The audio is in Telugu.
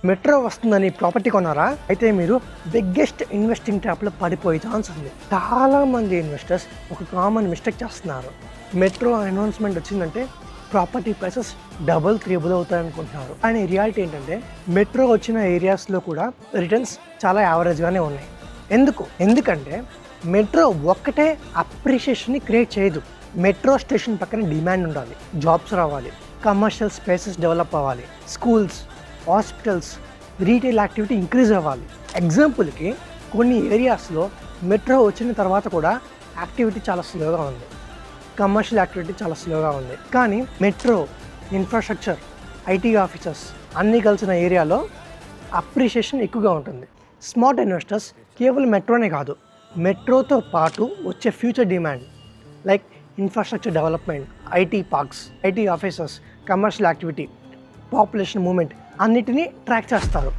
మెట్రో వస్తుందని ప్రాపర్టీ కొన్నారా? అయితే మీరు బిగ్గెస్ట్ ఇన్వెస్టింగ్ ట్రాప్లో పడిపోయే ఛాన్స్ ఉంది. చాలామంది ఇన్వెస్టర్స్ ఒక కామన్ మిస్టేక్ చేస్తున్నారు. మెట్రో అనౌన్స్మెంట్ వచ్చిందంటే ప్రాపర్టీ ప్రైసెస్ డబుల్ త్రిబుల్ అవుతాయి అనుకుంటున్నారు. కానీ రియాలిటీ ఏంటంటే మెట్రో వచ్చిన ఏరియాస్లో కూడా రిటర్న్స్ చాలా యావరేజ్గానే ఉన్నాయి. ఎందుకంటే మెట్రో ఒక్కటే అప్రిషియేషన్ని క్రియేట్ చేయదు. మెట్రో స్టేషన్ పక్కన డిమాండ్ ఉండాలి, జాబ్స్ రావాలి, కమర్షియల్ స్పేసెస్ డెవలప్ అవ్వాలి, schools, hospitals, retail activity increase అవ్వాలి. ఎగ్జాంపుల్కి కొన్ని ఏరియాస్లో మెట్రో వచ్చిన తర్వాత కూడా యాక్టివిటీ చాలా స్లోగా ఉంది, కమర్షియల్ యాక్టివిటీ చాలా స్లోగా ఉంది. కానీ మెట్రో ఇన్ఫ్రాస్ట్రక్చర్, ఐటీ ఆఫీసర్స్ అన్నీ కలిసిన ఏరియాలో అప్రిషియేషన్ ఎక్కువగా ఉంటుంది. స్మార్ట్ ఇన్వెస్టర్స్ కేవలం మెట్రోనే కాదు, మెట్రోతో పాటు వచ్చే future demand like infrastructure development, IT parks, IT officers, commercial activity, population movement అన్నిటినీ ట్రాక్ చేస్తారు.